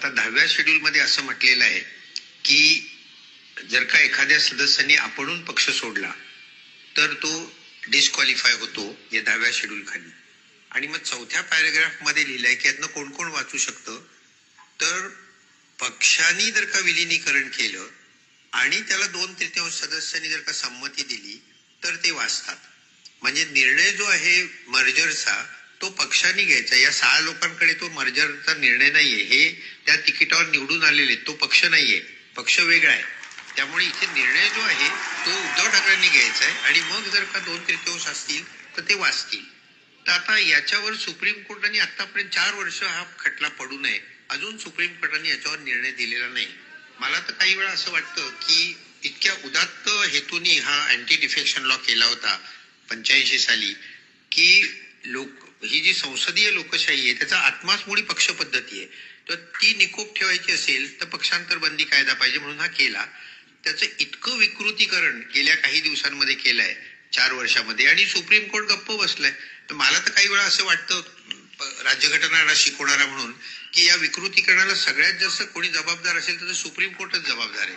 आता 10व्या शेड्यूलमध्ये असं म्हटलेलं आहे की जर का एखाद्या सदस्याने आपणून पक्ष सोडला तर तो डिस्क्वालिफाय होतो या 10व्या शेड्यूल खाली. आणि मग 4थ्या पॅरेग्राफ मध्ये लिहिलंय की यातनं कोण कोण वाचू शकतं, तर पक्षांनी जर का विलिनीकरण केलं आणि त्याला 2/3 सदस्यांनी जर का संमती दिली तर ते वाचतात. म्हणजे निर्णय जो आहे मर्जरचा तो पक्षांनी घ्यायचा. या 6 लोकांकडे तो मर्जरचा निर्णय नाहीये, हे त्या तिकिटावर निवडून आलेले, तो पक्ष नाहीये, पक्ष वेगळा आहे. त्यामुळे इथे निर्णय जो आहे तो उद्धव ठाकरेंनी घ्यायचा आहे आणि मग जर का 2/3 असतील तर ते वाचतील. तर आता याच्यावर सुप्रीम कोर्टाने आतापर्यंत 4 वर्ष हा खटला पडू नये, अजून सुप्रीम कोर्टाने याच्यावर निर्णय दिलेला नाही. मला तर काही वेळा असं वाटतं की इतक्या उदात्त हेतूनी हा अँटी डिफेक्शन लॉ केला होता 85 साली, की ही जी संसदीय लोकशाही आहे त्याचा आत्माच मुळी पक्ष पद्धती आहे. तर ती निकोप ठेवायची असेल तर पक्षांतर बंदी कायदा पाहिजे म्हणून हा केला. त्याचं इतकं विकृतीकरण गेल्या काही दिवसांमध्ये केलंय 4 वर्षामध्ये आणि सुप्रीम कोर्ट गप्प बसलाय. तर मला तर काही वेळा असं वाटतं राज्यघटना शिकवणारा म्हणून की या विकृतीकरणाला सगळ्यात जास्त कोणी जबाबदार असेल तर सुप्रीम कोर्टच जबाबदार आहे.